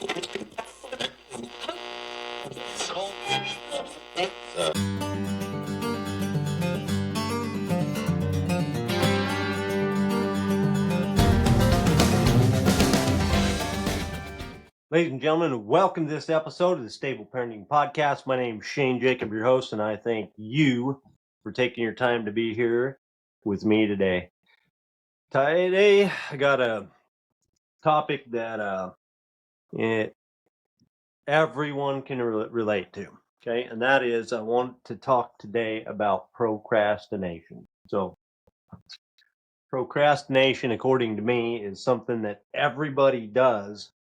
Ladies and gentlemen, welcome to this episode of the Stable Parenting Podcast. My name is Shane Jacob, your host, and I thank you for taking your time to be here with me today. Today, I got a topic that everyone can relate to, okay? And that is, I want to talk today about procrastination. So, procrastination, according to me, is something that everybody does,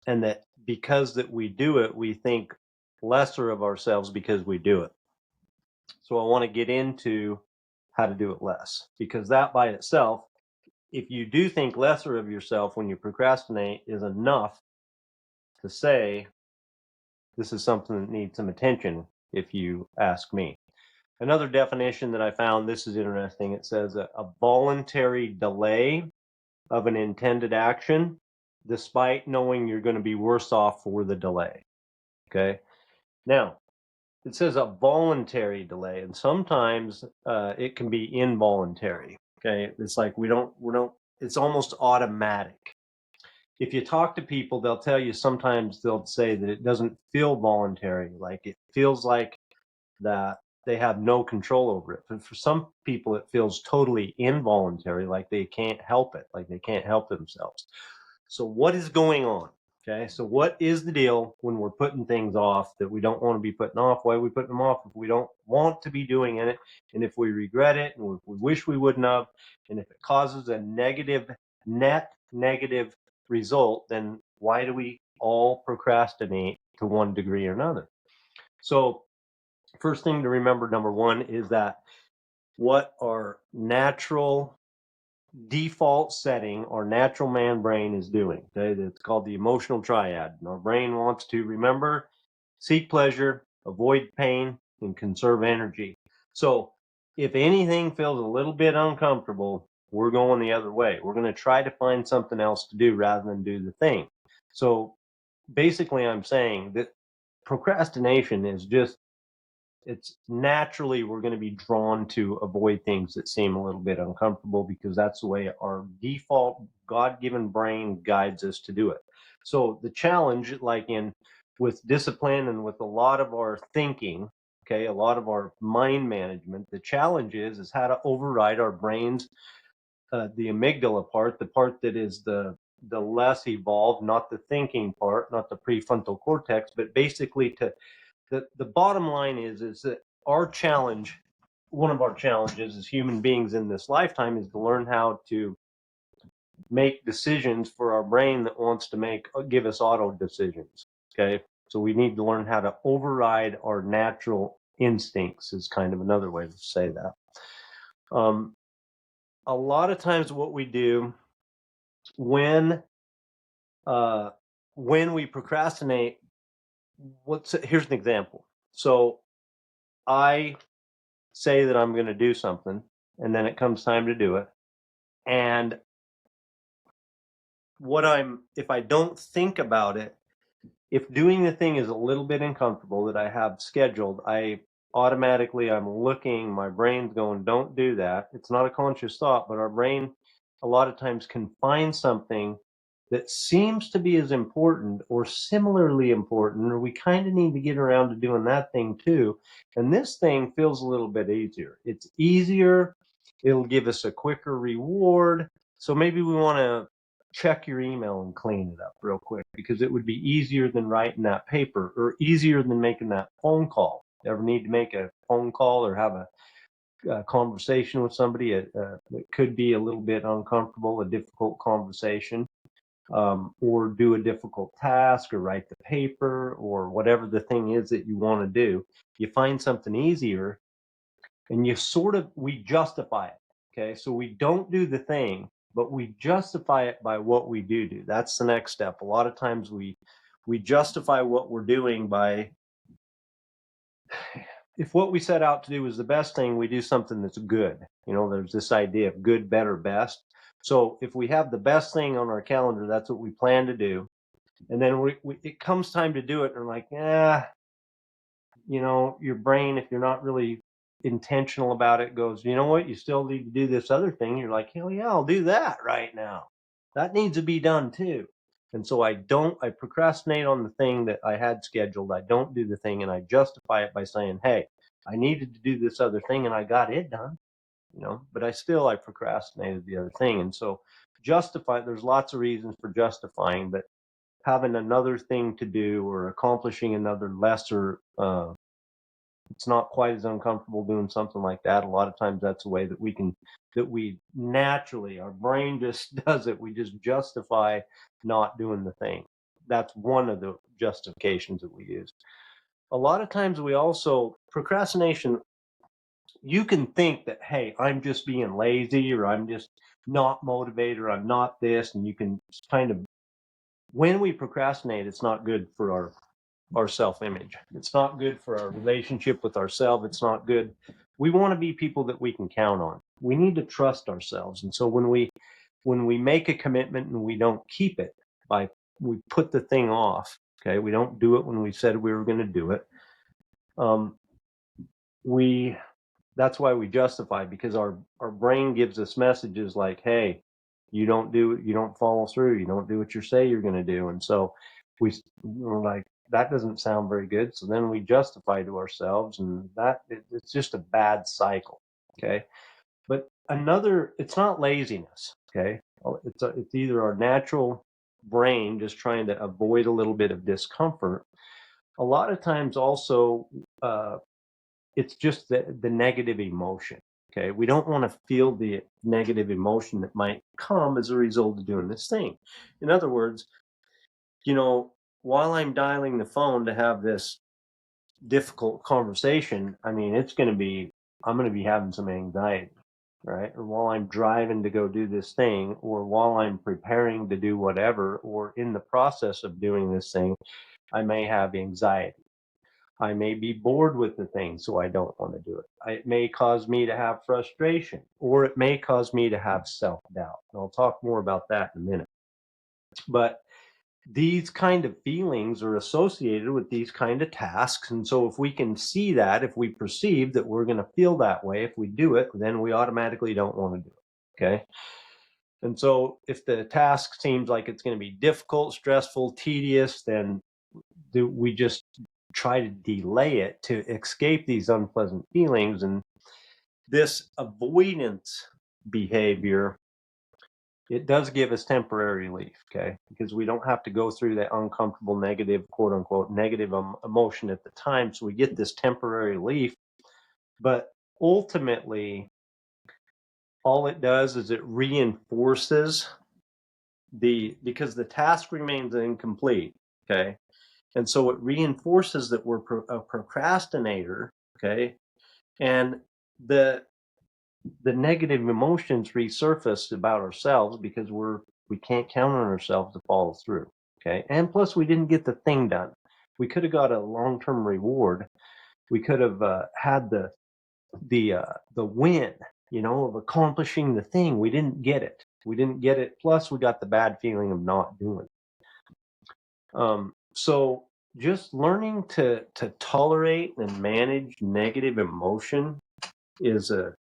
and that because that we do it, we think lesser of ourselves because we do it. So I want to get into how to do it less, because that by itself, if you do think lesser of yourself when you procrastinate, is enough to say this is something that needs some attention, if you ask me. Another definition that I found, this is interesting. It says a voluntary delay of an intended action despite knowing you're going to be worse off for the delay. Okay. Now, it says a voluntary delay, and sometimes it can be involuntary. Okay. It's like it's almost automatic. If you talk to people, they'll tell you, sometimes they'll say that it doesn't feel voluntary. Like it feels like that they have no control over it. But for some people, it feels totally involuntary, like they can't help it, like they can't help themselves. So what is going on? Okay, so what is the deal when we're putting things off that we don't want to be putting off? Why are we putting them off if we don't want to be doing it? And if we regret it, and if we wish we wouldn't have, and if it causes a net negative result, then why do we all procrastinate to one degree or another? So first thing to remember, number one, is that what our natural default setting, our natural man brain is doing. Okay? It's called the emotional triad. And our brain wants to remember, seek pleasure, avoid pain, and conserve energy. So if anything feels a little bit uncomfortable, we're going the other way. We're going to try to find something else to do rather than do the thing. So basically, I'm saying that procrastination is just, it's naturally we're going to be drawn to avoid things that seem a little bit uncomfortable, because that's the way our default God-given brain guides us to do it. So the challenge, like in with discipline and with a lot of our thinking, okay, a lot of our mind management, the challenge is how to override our brains, the amygdala part, the part that is the less evolved, not the thinking part, not the prefrontal cortex, but basically to the bottom line is that our challenge, one of our challenges as human beings in this lifetime, is to learn how to make decisions for our brain that wants to give us auto decisions. Okay, so we need to learn how to override our natural instincts, is kind of another way to say that. A lot of times what we do when we procrastinate, here's an example. So I say that I'm going to do something, and then it comes time to do it. And if I don't think about it, if doing the thing is a little bit uncomfortable that I have scheduled, I'm looking, my brain's going, don't do that. It's not a conscious thought, but our brain a lot of times can find something that seems to be as important or similarly important, or we kind of need to get around to doing that thing too. And this thing feels a little bit easier. It's easier. It'll give us a quicker reward. So maybe we want to check your email and clean it up real quick, because it would be easier than writing that paper, or easier than making that phone call. Ever need to make a phone call or have a conversation with somebody that could be a little bit uncomfortable, a difficult conversation, or do a difficult task, or write the paper, or whatever the thing is that you want to do. You find something easier, and we justify it. Okay, so we don't do the thing, but we justify it by what we do. That's the next step. A lot of times we justify what we're doing by, if what we set out to do is the best thing, we do something that's good. There's this idea of good, better, best. So if we have the best thing on our calendar, that's what we plan to do. And then it comes time to do it, and we're like, yeah, your brain, if you're not really intentional about it, goes, you know what, you still need to do this other thing. You're like, hell yeah, I'll do that right now. That needs to be done too. And so I procrastinate on the thing that I had scheduled. I don't do the thing, and I justify it by saying, hey, I needed to do this other thing and I got it done, but I procrastinated the other thing. And so there's lots of reasons for justifying, but having another thing to do or accomplishing another lesser, it's not quite as uncomfortable doing something like that. A lot of times that's a way that we naturally, our brain just does it. We just justify not doing the thing. That's one of the justifications that we use. A lot of times procrastination, you can think that, hey, I'm just being lazy, or I'm just not motivated, or I'm not this. And you can kind of, when we procrastinate, it's not good for our self-image. It's not good for our relationship with ourselves. It's not good. We want to be people that we can count on. We need to trust ourselves. And so when we make a commitment and we don't keep it, we put the thing off, okay, we don't do it when we said we were going to do it. We That's why we justify, because our brain gives us messages like, hey, you don't follow through, you don't do what you say you're going to do. And so we're like, that doesn't sound very good. So then we justify to ourselves, and it's just a bad cycle. Okay. But it's not laziness. Okay. It's either our natural brain just trying to avoid a little bit of discomfort. A lot of times also, it's just the negative emotion. Okay. We don't want to feel the negative emotion that might come as a result of doing this thing. In other words, while I'm dialing the phone to have this difficult conversation, I mean, I'm going to be having some anxiety, right? Or while I'm driving to go do this thing, or while I'm preparing to do whatever, or in the process of doing this thing, I may have anxiety. I may be bored with the thing, so I don't want to do it. It may cause me to have frustration, or it may cause me to have self-doubt. And I'll talk more about that in a minute. But these kind of feelings are associated with these kind of tasks. And so if we can see that, if we perceive that we're going to feel that way, if we do it, then we automatically don't want to do it. Okay. And so if the task seems like it's going to be difficult, stressful, tedious, then we just try to delay it to escape these unpleasant feelings. And this avoidance behavior, it does give us temporary relief, okay? Because we don't have to go through that uncomfortable, negative, quote unquote, negative emotion at the time. So we get this temporary relief. But ultimately, all it does is it reinforces because the task remains incomplete, okay? And so it reinforces that we're a procrastinator, okay? And the negative emotions resurface about ourselves because we can't count on ourselves to follow through, okay? And plus, we didn't get the thing done. We could have got a long-term reward. We could have had the win, of accomplishing the thing. We didn't get it. Plus, we got the bad feeling of not doing it. So just learning to tolerate and manage negative emotion it's a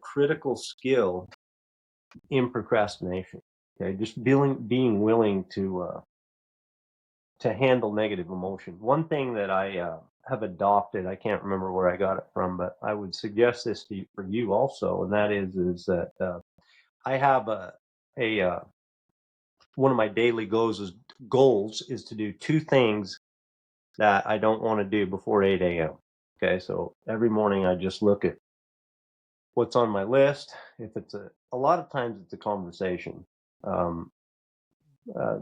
critical skill in procrastination. Okay, just being willing to handle negative emotion. One thing that I have adopted, I can't remember where I got it from, but I would suggest this for you also, and that is that I have a one of my daily goals is to do two things that I don't want to do before 8 a.m. Okay, so every morning I just look at what's on my list. If it's a lot of times it's a conversation um, uh,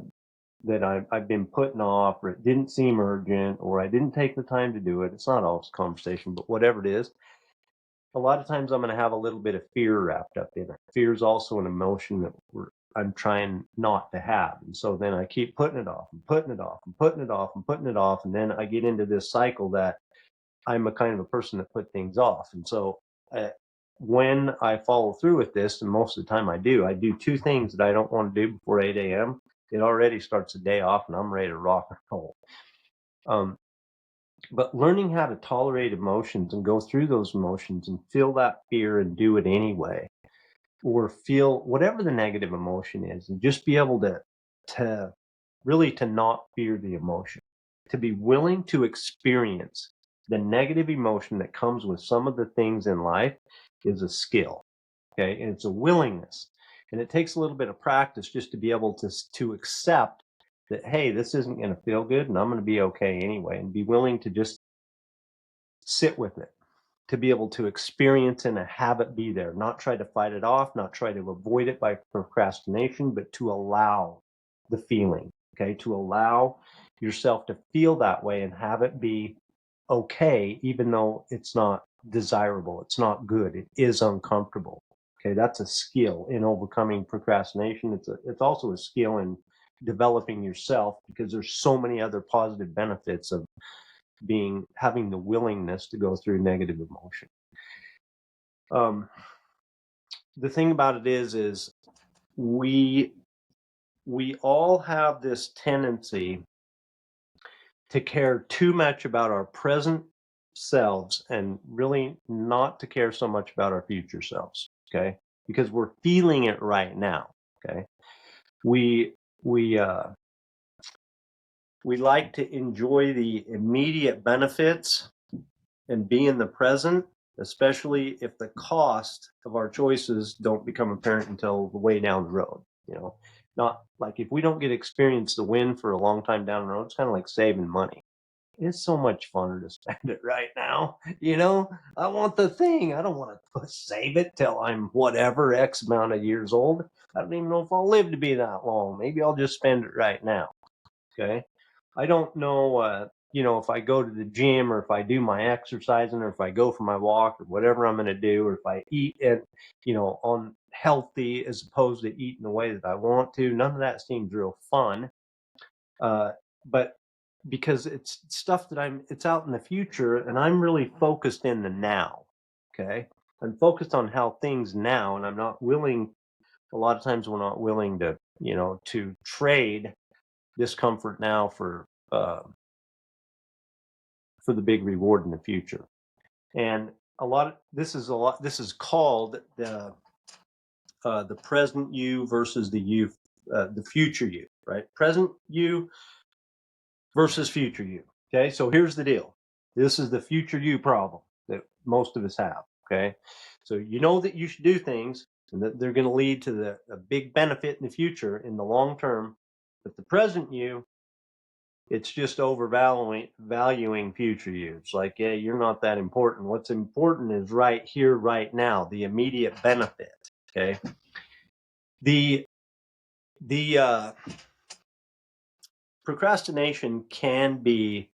that I've been putting off, or it didn't seem urgent, or I didn't take the time to do it. It's not always a conversation, but whatever it is, a lot of times I'm going to have a little bit of fear wrapped up in it. Fear is also an emotion that I'm trying not to have. And so then I keep putting it off and putting it off and putting it off and putting it off. And then I get into this cycle that I'm a kind of a person that put things off. And so when I follow through with this, and most of the time I do two things that I don't want to do before 8 a.m. It already starts the day off and I'm ready to rock and roll. But learning how to tolerate emotions and go through those emotions and feel that fear and do it anyway, or feel whatever the negative emotion is, and just be able to really to not fear the emotion, to be willing to experience the negative emotion that comes with some of the things in life is a skill. Okay, and it's a willingness, and it takes a little bit of practice just to be able to accept that, hey, this isn't going to feel good and I'm going to be okay anyway, and be willing to just sit with it, to be able to experience and have it be there, not try to fight it off, not try to avoid it by procrastination, but to allow the feeling, okay, to allow yourself to feel that way and have it be okay, even though it's not desirable, it's not good, it is uncomfortable. Okay, that's a skill in overcoming procrastination. It's also a skill in developing yourself, because there's so many other positive benefits of having the willingness to go through negative emotion. The thing about it is we all have this tendency to care too much about our present selves and really not to care so much about our future selves. Okay, because we're feeling it right now. Okay, we we uh, we like to enjoy the immediate benefits and be in the present, especially if the cost of our choices don't become apparent until way down the road. You know, not like if we don't get experience the win for a long time down the road, it's kind of like saving money. It's so much funner to spend it right now. I want the thing. I don't want to save it till I'm whatever X amount of years old. I don't even know if I'll live to be that long. Maybe I'll just spend it right now. Okay. I don't know, if I go to the gym or if I do my exercising or if I go for my walk or whatever I'm going to do, or if I eat it, on healthy as opposed to eating the way that I want to. None of that seems real fun. But because it's stuff that it's out in the future and I'm really focused in the now. Okay. I'm focused on how things now, and I'm not willing, a lot of times we're not willing to trade discomfort now for the big reward in the future. And this is called the present you versus the future you, right? Present you versus future you. Okay, so here's the deal. This is the future you problem that most of us have. Okay, so you know that you should do things and that they're going to lead to a big benefit in the future in the long term, but the present you, it's just valuing future you. It's like, yeah, you're not that important. What's important is right here, right now, the immediate benefit. Okay. The procrastination can be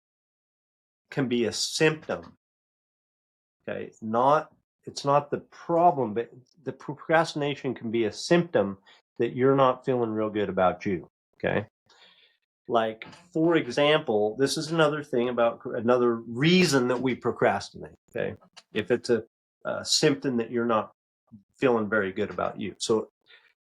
a symptom. Okay. It's not the problem, but the procrastination can be a symptom that you're not feeling real good about you. Okay. Like, for example, this is another reason that we procrastinate. Okay. If it's a symptom that you're not feeling very good about you. So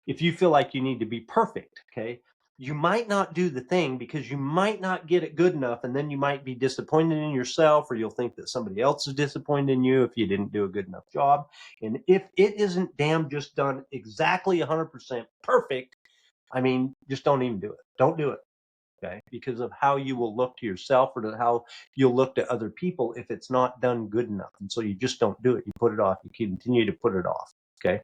if you feel like you need to be perfect, okay, you might not do the thing because you might not get it good enough. And then you might be disappointed in yourself, or you'll think that somebody else is disappointed in you if you didn't do a good enough job. And if it isn't damn just done exactly 100% perfect, I mean, just don't even do it. Don't do it. Okay, because of how you will look to yourself or to how you'll look to other people if it's not done good enough. And so you just don't do it. You put it off. You continue to put it off. Okay.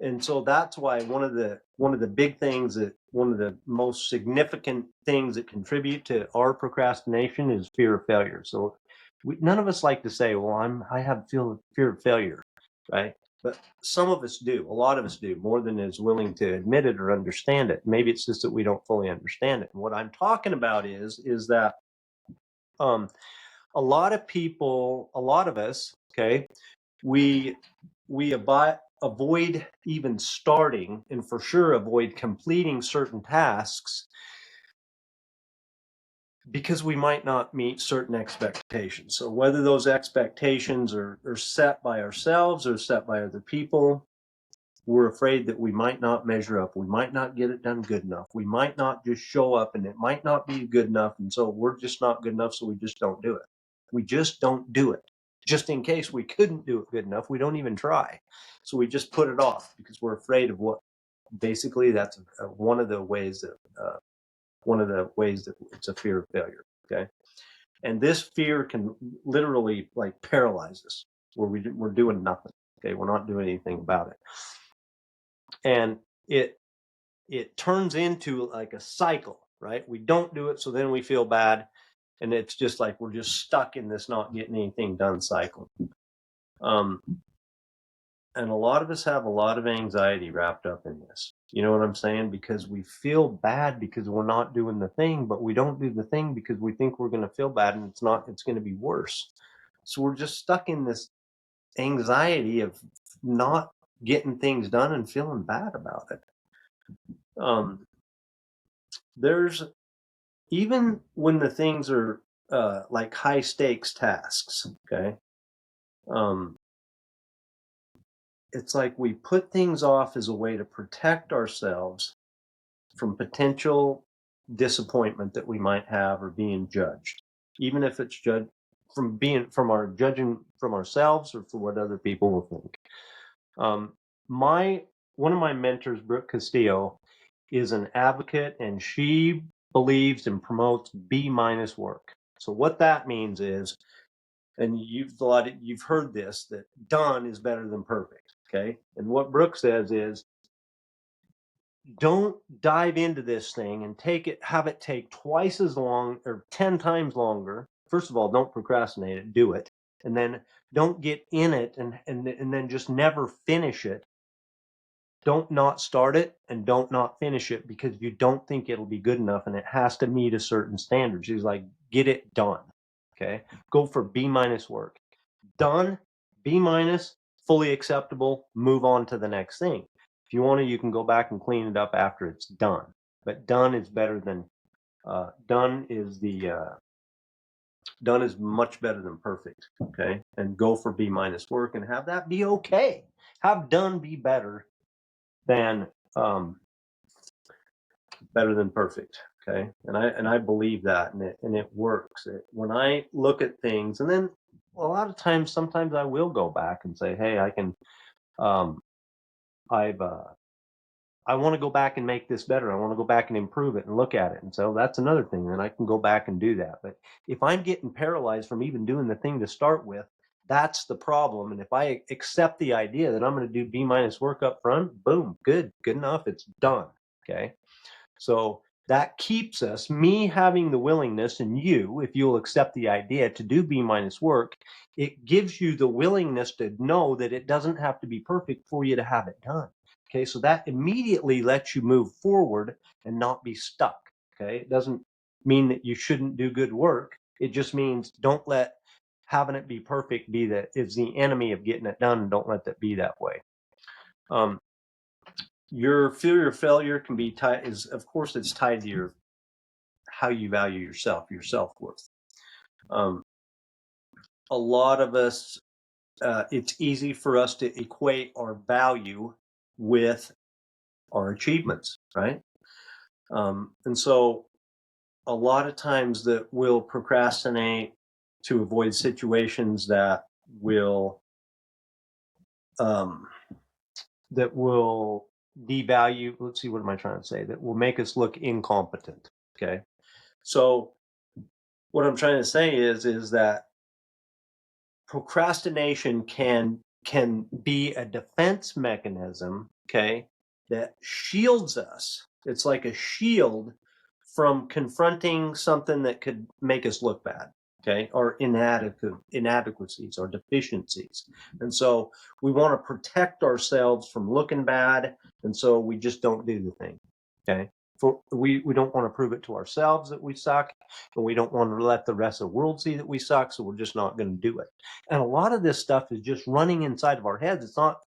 And so that's why one of the big things, that one of the most significant things that contribute to our procrastination is fear of failure. So none of us like to say, well, I have fear of failure, right? But some of us do. A lot of us do, more than is willing to admit it or understand it. Maybe it's just that we don't fully understand it. And what I'm talking about is that a lot of us, okay, we avoid even starting, and for sure avoid completing certain tasks because we might not meet certain expectations. So whether those expectations are set by ourselves or set by other people, we're afraid that we might not measure up. We might not get it done good enough. We might not just show up and it might not be good enough. And so we're just not good enough. So we just don't do it. We just don't do it. Just in case we couldn't do it good enough, we don't even try. So we just put it off because we're afraid of what. Basically, that's one of the ways that it's a fear of failure. Okay, and this fear can literally like paralyze us, where we're doing nothing. Okay, we're not doing anything about it, and it turns into like a cycle, right? We don't do it, so then we feel bad, and it's just like we're just stuck in this not getting anything done cycle. And a lot of us have a lot of anxiety wrapped up in this. You know what I'm saying? Because we feel bad because we're not doing the thing, but we don't do the thing because we think we're going to feel bad, and it's going to be worse. So we're just stuck in this anxiety of not getting things done and feeling bad about it. There's even when the things are like high stakes tasks, okay? It's like we put things off as a way to protect ourselves from potential disappointment that we might have or being judged, even if it's judged from our judging from ourselves or for what other people will think. One of my mentors, Brooke Castillo, is an advocate, and she believes and promotes B minus work. So what that means is, and you've heard this, that done is better than perfect. Okay, and what Brooke says is, don't dive into this thing and have it take twice as long or 10 times longer. First of all, don't procrastinate it, do it. And then don't get in it and then just never finish it. Don't not start it and don't not finish it because you don't think it'll be good enough and it has to meet a certain standard. She's like, get it done. Okay. Go for B minus work. Done, B minus, fully acceptable, move on to the next thing. If you want to, you can go back and clean it up after it's done. But done is better than done is much better than perfect. Okay, and go for B minus work and have that be okay. Have done be better than perfect. Okay, and I believe that, and it works. When I look at things, and then a lot of times, sometimes I will go back and say, hey, I can. I want to go back and make this better. I want to go back and improve it and look at it. And so that's another thing. Then I can go back and do that. But if I'm getting paralyzed from even doing the thing to start with, that's the problem. And if I accept the idea that I'm going to do B minus work up front, boom, good enough. It's done. Okay. So that keeps us, me having the willingness, and you, if you'll accept the idea to do B minus work, it gives you the willingness to know that it doesn't have to be perfect for you to have it done. Okay, so that immediately lets you move forward and not be stuck. Okay, it doesn't mean that you shouldn't do good work. It just means don't let having it be perfect is the enemy of getting it done, and don't let that be that way. Your fear of failure can be tied, of course, it's tied to how you value yourself, your self-worth. A lot of us, it's easy for us to equate our value with our achievements, right? And so a lot of times that we'll procrastinate to avoid situations that will devalue, let's see, what am I trying to say? That will make us look incompetent. Okay. So what I'm trying to say is that procrastination can be a defense mechanism, okay, that shields us. It's like a shield from confronting something that could make us look bad, okay, or inadequacies or deficiencies. And so we want to protect ourselves from looking bad, and so we just don't do the thing, okay. We don't want to prove it to ourselves that we suck, and we don't want to let the rest of the world see that we suck, so we're just not going to do it. And a lot of this stuff is just running inside of our heads. It's not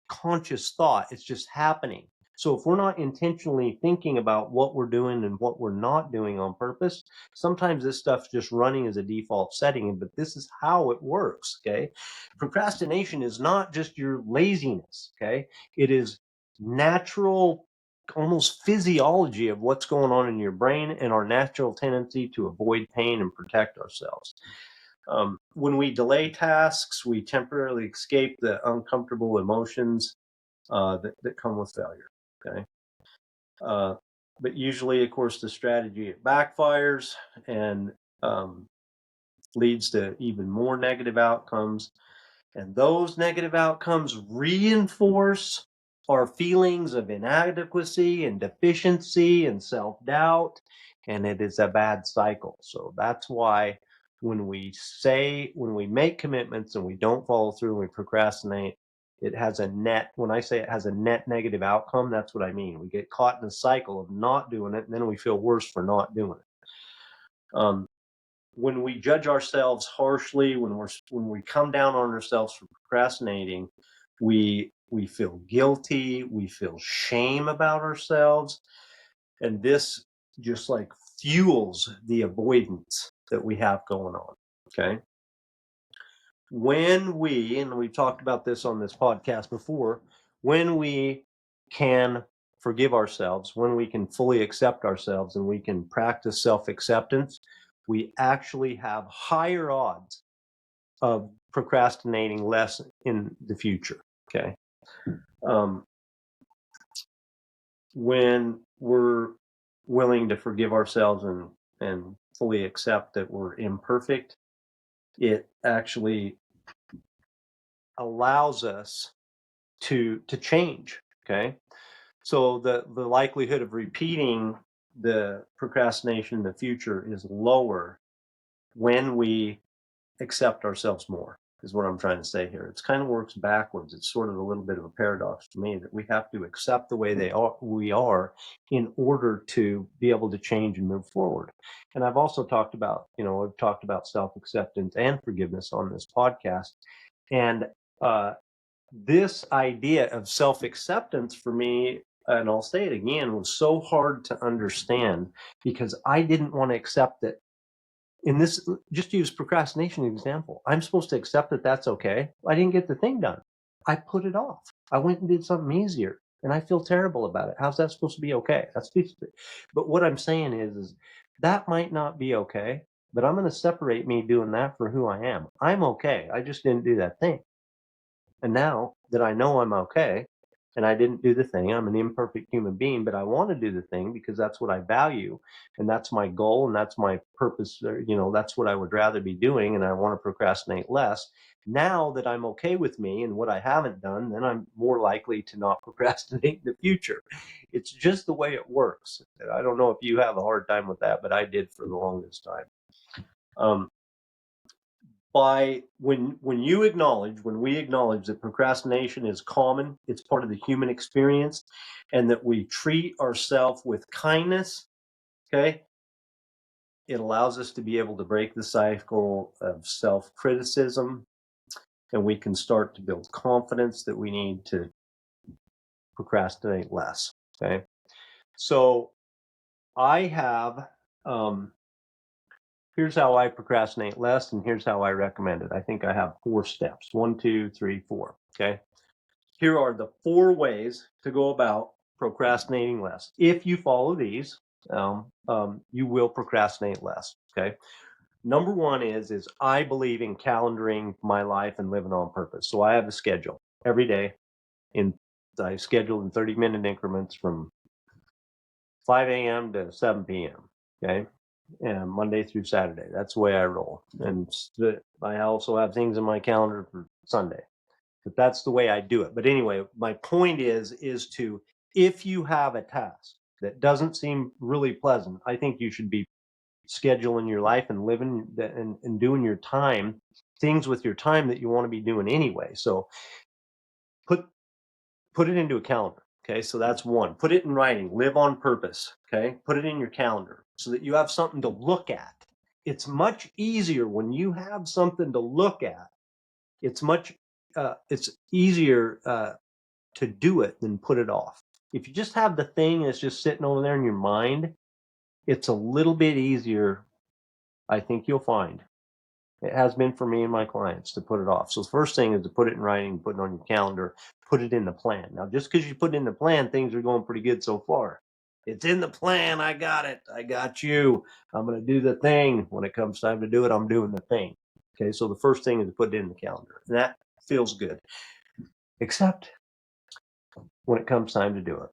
conscious thought, it's just happening. So if we're not intentionally thinking about what we're doing and what we're not doing on purpose, sometimes this stuff's just running as a default setting, but this is how it works, okay? Procrastination is not just your laziness, okay? It is natural, almost physiology of what's going on in your brain and our natural tendency to avoid pain and protect ourselves. When we delay tasks, we temporarily escape the uncomfortable emotions that come with failure. Okay. Uh, but usually, of course, the strategy it backfires and um, leads to even more negative outcomes. And those negative outcomes reinforce our feelings of inadequacy and deficiency and self doubt. And it is a bad cycle. So that's why when we make commitments and we don't follow through and we procrastinate, it has a net, when I say it has a net negative outcome, that's what I mean. We get caught in a cycle of not doing it, and then we feel worse for not doing it. When we judge ourselves harshly, when we come down on ourselves for procrastinating, we feel guilty, we feel shame about ourselves, and this just like fuels the avoidance that we have going on. Okay. When we, and we've talked about this on this podcast before, when we can forgive ourselves, when we can fully accept ourselves and we can practice self acceptance, we actually have higher odds of procrastinating less in the future. Okay. Um, when we're willing to forgive ourselves and fully accept that we're imperfect, it actually allows us to change. Okay. So the likelihood of repeating the procrastination in the future is lower when we accept ourselves more, is what I'm trying to say here. It's kind of works backwards. It's sort of a little bit of a paradox to me that we have to accept the way we are in order to be able to change and move forward. And I've also talked about, I've talked about self-acceptance and forgiveness on this podcast. And this idea of self-acceptance for me, and I'll say it again, was so hard to understand because I didn't want to accept that. In this, just to use procrastination example, I'm supposed to accept that that's okay. I didn't get the thing done. I put it off. I went and did something easier, and I feel terrible about it. How's that supposed to be okay? But what I'm saying is that might not be okay. But I'm going to separate me doing that for who I am. I'm okay. I just didn't do that thing. And now that I know I'm okay and I didn't do the thing, I'm an imperfect human being, but I want to do the thing because that's what I value and that's my goal and that's my purpose. That's what I would rather be doing and I want to procrastinate less. Now that I'm okay with me and what I haven't done, then I'm more likely to not procrastinate in the future. It's just the way it works. I don't know if you have a hard time with that, but I did for the longest time. Um, when we acknowledge that procrastination is common, it's part of the human experience, and that we treat ourselves with kindness, okay, it allows us to be able to break the cycle of self-criticism, and we can start to build confidence that we need to procrastinate less. Okay. So I have here's how I procrastinate less, and here's how I recommend it. I think I have 4 steps. 1, 2, 3, 4. Okay. Here are the 4 ways to go about procrastinating less. If you follow these, you will procrastinate less. Okay. Number 1 is I believe in calendaring my life and living on purpose. So I have a schedule every day. I schedule in 30-minute increments from 5 a.m. to 7 p.m. Okay. And Monday through Saturday. That's the way I roll. And I also have things in my calendar for Sunday. But that's the way I do it. But anyway, my point is to, if you have a task that doesn't seem really pleasant, I think you should be scheduling your life and living and doing your time, things with your time that you want to be doing anyway. So put it into a calendar. Okay, so that's 1. Put it in writing. Live on purpose. Okay, put it in your calendar so that you have something to look at. It's much easier when you have something to look at. It's easier to do it than put it off. If you just have the thing that's just sitting over there in your mind, it's a little bit easier, I think you'll find, It has been for me and my clients to put it off. So the first thing is to put it in writing, put it on your calendar, put it in the plan. Now, just because you put it in the plan, things are going pretty good so far. It's in the plan. I got it. I got you. I'm going to do the thing. When it comes time to do it, I'm doing the thing. Okay, so the first thing is to put it in the calendar. And that feels good. Except when it comes time to do it,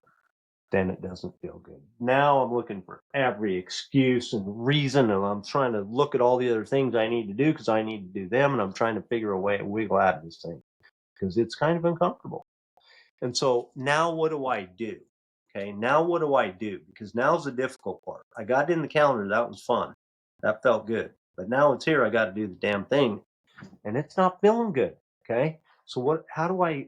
then it doesn't feel good. Now I'm looking for every excuse and reason, and I'm trying to look at all the other things I need to do because I need to do them, and I'm trying to figure a way to wiggle out of this thing because it's kind of uncomfortable. And so now what do I do? Okay, now what do I do? Because now's the difficult part. I got it in the calendar. That was fun. That felt good. But now it's here. I got to do the damn thing, and it's not feeling good. Okay, so what? How do I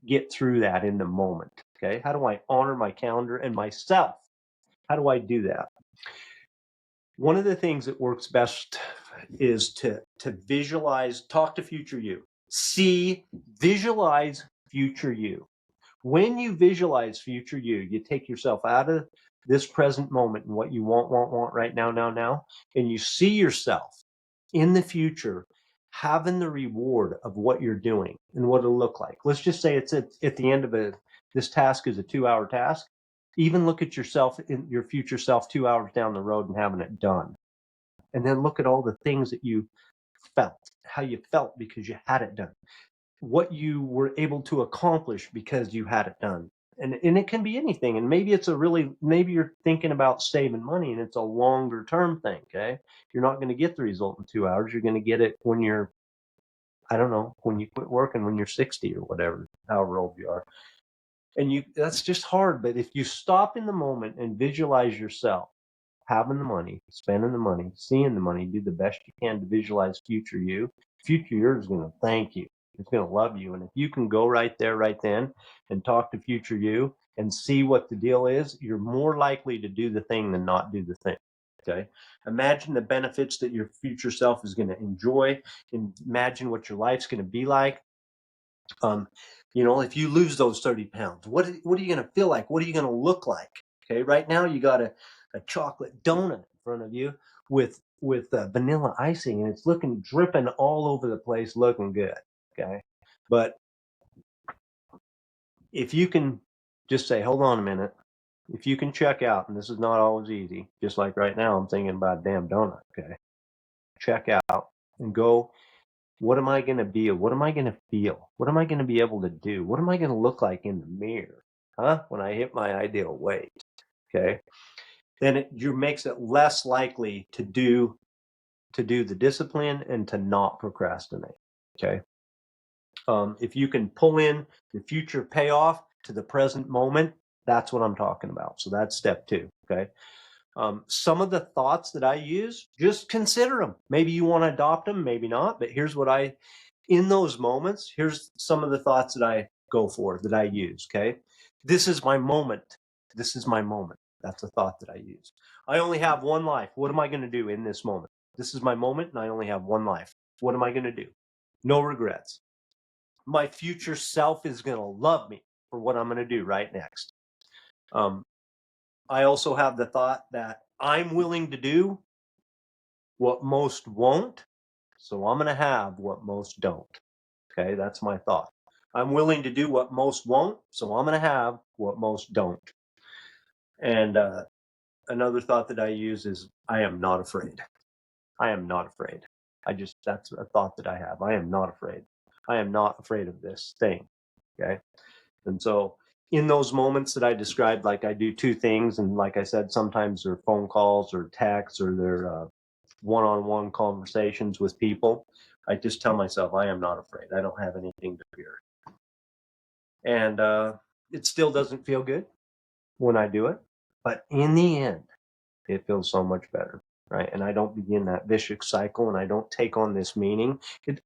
get through that in the moment? Okay, how do I honor my calendar and myself? How do I do that? One of the things that works best is to visualize, talk to future you, visualize future you. When you visualize future you take yourself out of this present moment and what you want right now, and you see yourself in the future having the reward of what you're doing and what it'll look like. Let's just say it's at the end of this task is a 2-hour task. Even look at yourself in your future self 2 hours down the road and having it done. And then look at all the things that you felt, how you felt because you had it done, what you were able to accomplish because you had it done. And it can be anything. And maybe maybe you're thinking about saving money and it's a longer term thing. Okay. You're not going to get the result in 2 hours. You're going to get it when you're, I don't know, when you quit working, when you're 60 or whatever, however old you are. And that's just hard. But if you stop in the moment and visualize yourself having the money, spending the money, seeing the money, do the best you can to visualize future you is going to thank you. It's going to love you. And if you can go right there, right then, and talk to future you and see what the deal is, you're more likely to do the thing than not do the thing. Okay. Imagine the benefits that your future self is going to enjoy. Imagine what your life's going to be like. If you lose those 30 pounds, what are you going to feel like? What are you going to look like? Okay. Right now you got a chocolate donut in front of you with vanilla icing, and it's dripping all over the place, looking good. Okay. But if you can just say, hold on a minute, if you can check out, and this is not always easy, just like right now, I'm thinking about a damn donut. Okay. Check out and go, what am I going to be? What am I going to feel? What am I going to be able to do? What am I going to look like in the mirror? When I hit my ideal weight. Okay. Then it makes it less likely to do the discipline and to not procrastinate. Okay. If you can pull in the future payoff to the present moment, that's what I'm talking about. So that's step 2. Okay. Some of the thoughts that I use, just consider them. Maybe you want to adopt them, maybe not. But in those moments, here's some of the thoughts that I go for, that I use. Okay. This is my moment. This is my moment. That's a thought that I use. I only have one life. What am I going to do in this moment? This is my moment, and I only have one life. What am I going to do? No regrets. My future self is going to love me for what I'm going to do right next. I also have the thought that I'm willing to do what most won't, so I'm going to have what most don't. Okay, that's my thought. I'm willing to do what most won't, so I'm going to have what most don't. And another thought that I use is, I am not afraid. I am not afraid. That's a thought that I have. I am not afraid. I am not afraid of this thing. Okay. And so in those moments that I described, like I do 2 things. And like I said, sometimes they're phone calls or texts or they're one-on-one conversations with people. I just tell myself, I am not afraid. I don't have anything to fear. And it still doesn't feel good when I do it. But in the end, it feels so much better, right? And I don't begin that vicious cycle, and I don't take on this meaning.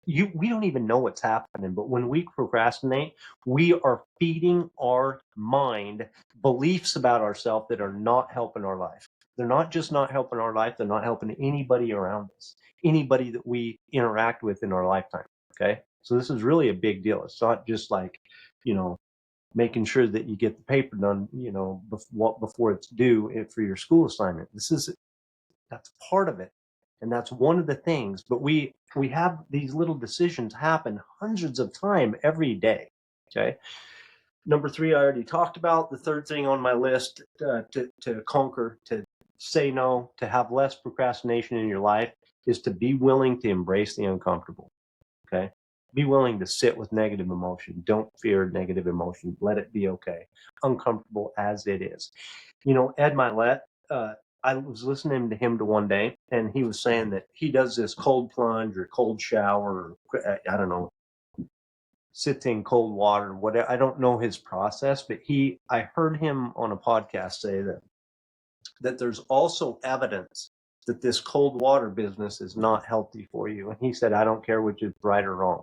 We don't even know what's happening, but when we procrastinate, we are feeding our mind beliefs about ourselves that are not helping our life. They're not just not helping our life, they're not helping anybody around us, anybody that we interact with in our lifetime, okay? So this is really a big deal. It's not just like, making sure that you get the paper done, before it's due for your school assignment. That's part of it. And that's one of the things. But we have these little decisions happen hundreds of times every day. Okay. Number 3, I already talked about. The third thing on my list to conquer, to say no, to have less procrastination in your life is to be willing to embrace the uncomfortable. Okay. Be willing to sit with negative emotion. Don't fear negative emotion. Let it be okay. Uncomfortable as it is. Ed Milet, I was listening to him one day, and he was saying that he does this cold plunge or cold shower, or I don't know, sits in cold water, whatever. I don't know his process, but I heard him on a podcast say that there's also evidence that this cold water business is not healthy for you. And he said, I don't care which is right or wrong.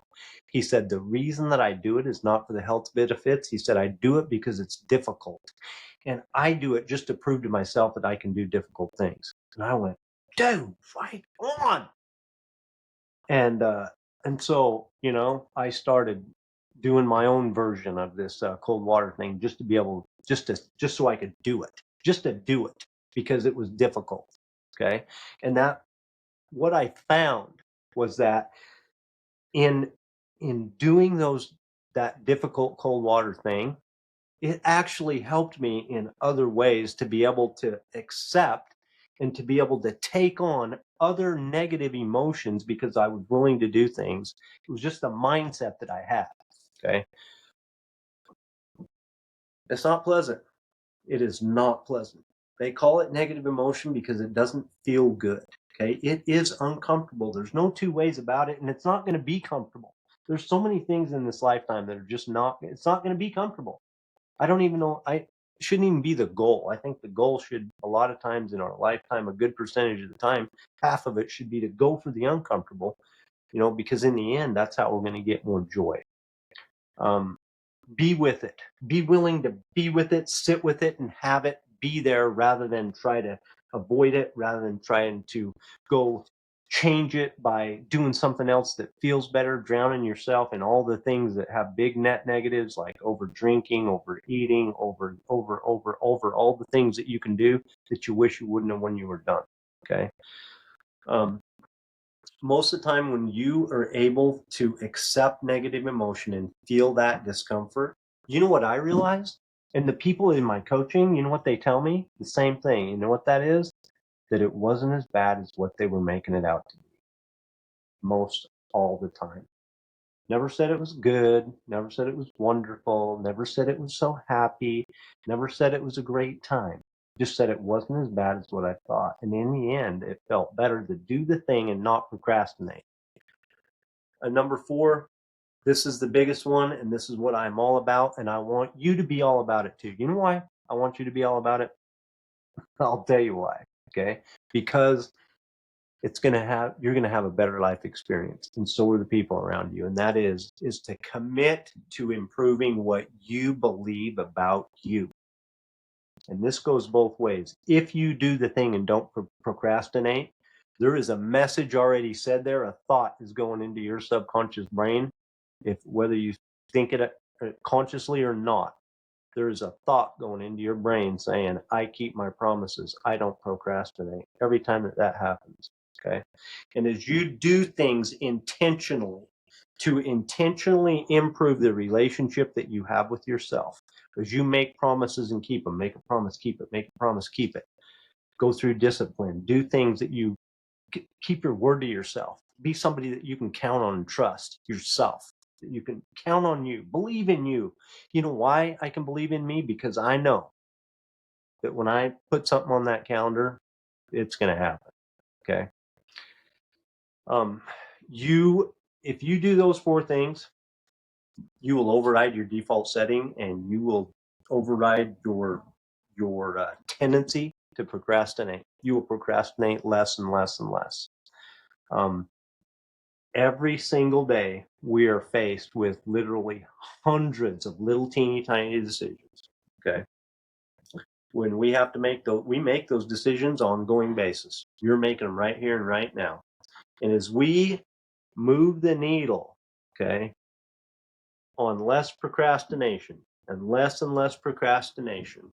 He said, the reason that I do it is not for the health benefits. He said, I do it because it's difficult. And I do it just to prove to myself that I can do difficult things. And I went, dude, right on. And so, I started doing my own version of this cold water thing, just to be able, just so I could do it, just to do it, because it was difficult. Okay. And what I found was that in doing that difficult cold water thing, it actually helped me in other ways to be able to accept and to be able to take on other negative emotions because I was willing to do things. It was just a mindset that I had. Okay. It's not pleasant. It is not pleasant. They call it negative emotion because it doesn't feel good. Okay. It is uncomfortable. There's no two ways about it, and it's not going to be comfortable. There's so many things in this lifetime that are just it's not going to be comfortable. I don't even know. It shouldn't even be the goal. I think the goal should, a lot of times in our lifetime, a good percentage of the time, half of it should be to go for the uncomfortable, because in the end, that's how we're going to get more joy. Be with it. Be willing to be with it, sit with it, and have it be there rather than try to avoid it, rather than trying to go change it by doing something else that feels better, drowning yourself in all the things that have big net negatives like over drinking, overeating, over all the things that you can do that you wish you wouldn't have when you were done. Okay. Most of the time when you are able to accept negative emotion and feel that discomfort, you know what I realized? And the people in my coaching, you know what they tell me? The same thing. You know what that is? That it wasn't as bad as what they were making it out to be. Most all the time. Never said it was good. Never said it was wonderful. Never said it was so happy. Never said it was a great time. Just said it wasn't as bad as what I thought. And in the end, it felt better to do the thing and not procrastinate. Number 4, this is the biggest one, and this is what I'm all about, and I want you to be all about it too. You know why I want you to be all about it? I'll tell you why. Okay, because you're gonna have a better life experience, and so are the people around you, and that is to commit to improving what you believe about you. And this goes both ways. If you do the thing and don't procrastinate, there is a message already said there. A thought is going into your subconscious brain. If whether you think it consciously or not, there is a thought going into your brain saying, I keep my promises. I don't procrastinate. Every time that happens. Okay. And as you do things intentionally, to intentionally improve the relationship that you have with yourself, as you make promises and keep them, make a promise, keep it, make a promise, keep it, go through discipline, do things that you keep your word to yourself, be somebody that you can count on and trust yourself, that you can count on you, believe in you. You know why I can believe in me? Because I know that when I put something on that calendar, it's going to happen. Okay. Um, if you do those 4 things, you will override your default setting, and you will override your tendency to procrastinate. You will procrastinate less and less and less. Every single day, we are faced with literally hundreds of little teeny tiny decisions. Okay. When we have to we make those decisions on an ongoing basis. You're making them right here and right now. And as we move the needle, okay, on less procrastination and less procrastination,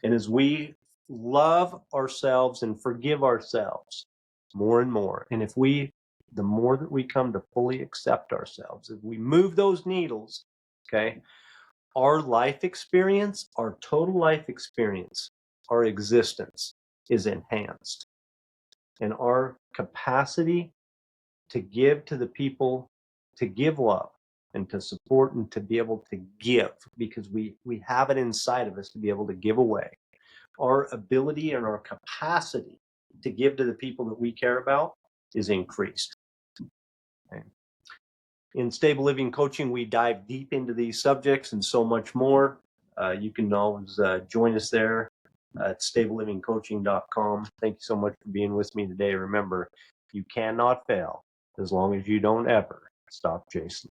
and as we love ourselves and forgive ourselves, more and more. And the more that we come to fully accept ourselves, if we move those needles, okay, our life experience, our total life experience, our existence is enhanced. And our capacity to give to the people, to give love and to support and to be able to give, because we have it inside of us to be able to give away. Our ability and our capacity to give to the people that we care about is increased. Okay. In Stable Living Coaching, we dive deep into these subjects and so much more. You can always join us there at stablelivingcoaching.com. Thank you so much for being with me today. Remember, you cannot fail as long as you don't ever stop chasing.